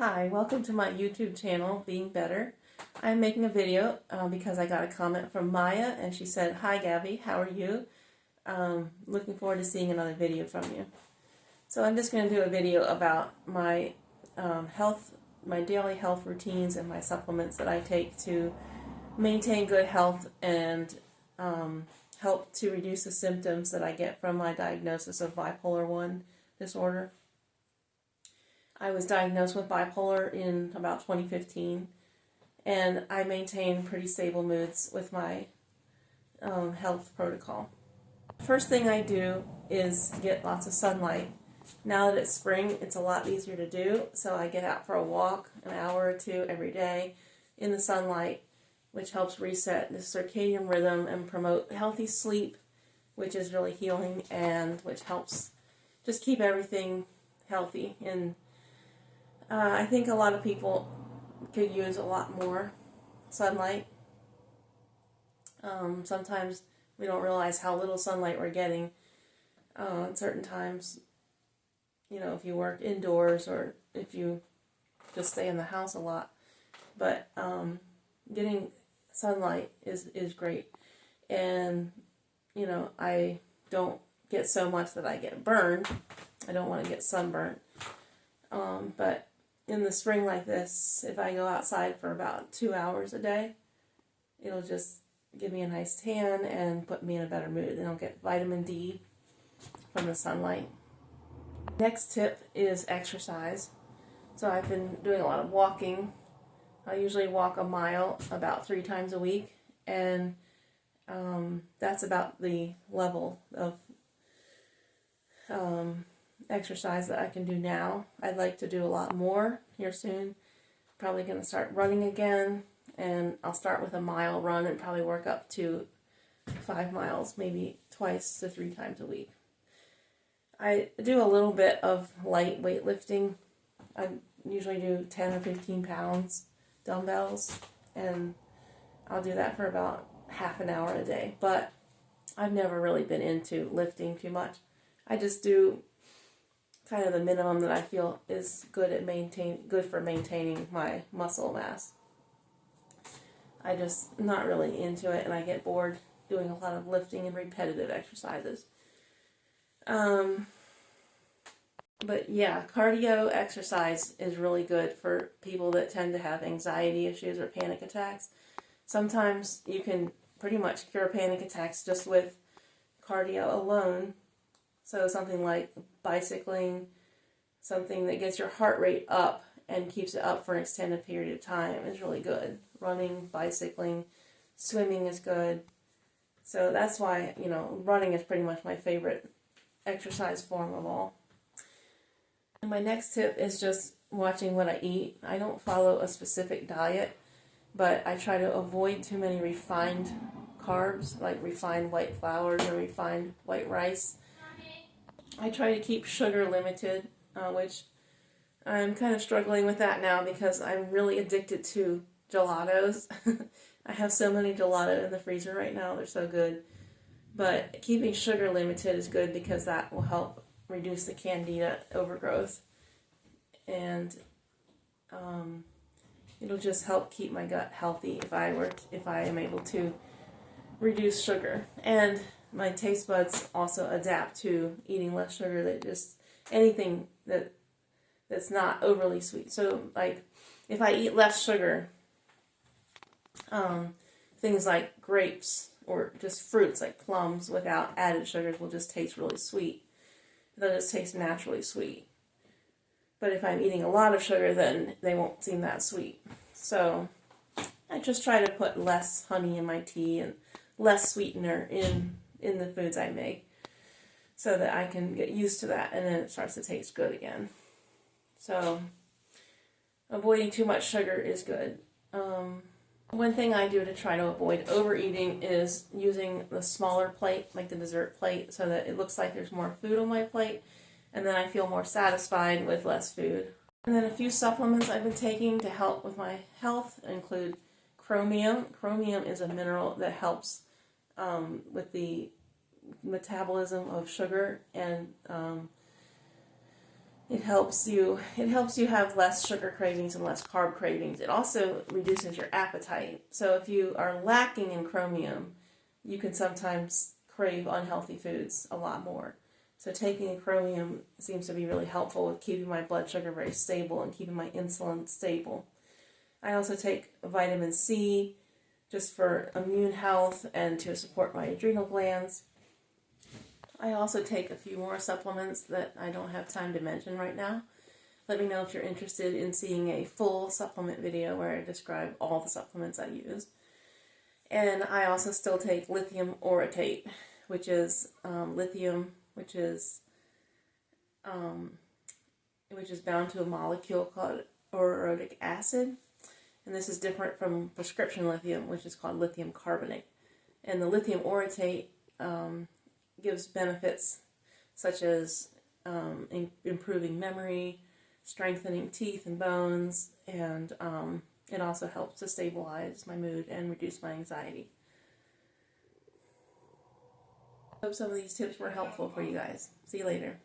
Hi, welcome to my YouTube channel, Being Better. I'm making a video because I got a comment from Maya and she said, "Hi Gabby, how are you? Looking forward to seeing another video from you." So I'm just going to do a video about my my daily health routines and my supplements that I take to maintain good health and help to reduce the symptoms that I get from my diagnosis of bipolar 1 disorder. I was diagnosed with bipolar in about 2015, and I maintain pretty stable moods with my health protocol. First thing I do is get lots of sunlight. Now that it's spring, it's a lot easier to do, so I get out for a walk an hour or two every day in the sunlight, which helps reset the circadian rhythm and promote healthy sleep, which is really healing and which helps just keep everything healthy. And I think a lot of people could use a lot more sunlight. Sometimes we don't realize how little sunlight we're getting at certain times. You know, if you work indoors or if you just stay in the house a lot. But getting sunlight is great. And, you know, I don't get so much that I get burned. I don't want to get sunburned. But in the spring like this, if I go outside for about 2 hours a day, it'll just give me a nice tan and put me in a better mood. And I'll get vitamin D from the sunlight. Next tip is exercise. So I've been doing a lot of walking. I usually walk a mile about 3 times a week, and that's about the level of exercise that I can do now. I'd like to do a lot more here soon. Probably going to start running again, and I'll start with a mile run and probably work up to 5 miles, maybe 2 to 3 times a week. I do a little bit of light weightlifting. I usually do 10 or 15 pounds dumbbells, and I'll do that for about half an hour a day. But I've never really been into lifting too much. I just do kind of the minimum that I feel is good for maintaining my muscle mass. I just not really into it, and I get bored doing a lot of lifting and repetitive exercises. But yeah, cardio exercise is really good for people that tend to have anxiety issues or panic attacks. Sometimes you can pretty much cure panic attacks just with cardio alone. So something like bicycling, something that gets your heart rate up and keeps it up for an extended period of time is really good. Running, bicycling, swimming is good. So that's why, you know, running is pretty much my favorite exercise form of all. And my next tip is just watching what I eat. I don't follow a specific diet, but I try to avoid too many refined carbs, like refined white flours or refined white rice. I try to keep sugar limited, which I'm kind of struggling with that now because I'm really addicted to gelatos. I have so many gelato in the freezer right now. They're so good. But keeping sugar limited is good because that will help reduce the candida overgrowth. And it'll just help keep my gut healthy if I am able to reduce sugar. And my taste buds also adapt to eating less sugar. That just anything that's not overly sweet. So like if I eat less sugar, things like grapes or just fruits like plums without added sugars will just taste really sweet. They'll just taste naturally sweet. But if I'm eating a lot of sugar, then they won't seem that sweet. So I just try to put less honey in my tea and less sweetener in the foods I make so that I can get used to that, and then it starts to taste good again. So avoiding too much sugar is good. One thing I do to try to avoid overeating is using the smaller plate, like the dessert plate, so that it looks like there's more food on my plate, and then I feel more satisfied with less food. And then a few supplements I've been taking to help with my health include chromium. Chromium is a mineral that helps with the metabolism of sugar, and It helps you have less sugar cravings and less carb cravings. It also reduces your appetite. So if you are lacking in chromium, you can sometimes crave unhealthy foods a lot more. So taking a chromium seems to be really helpful with keeping my blood sugar very stable and keeping my insulin stable. I also take vitamin C just for immune health and to support my adrenal glands. I also take a few more supplements that I don't have time to mention right now. Let me know if you're interested in seeing a full supplement video where I describe all the supplements I use. And I also still take lithium orotate, which is lithium, which is bound to a molecule called orotic acid. And this is different from prescription lithium, which is called lithium carbonate. And the lithium orotate gives benefits such as improving memory, strengthening teeth and bones, and it also helps to stabilize my mood and reduce my anxiety. Hope some of these tips were helpful for you guys. See you later.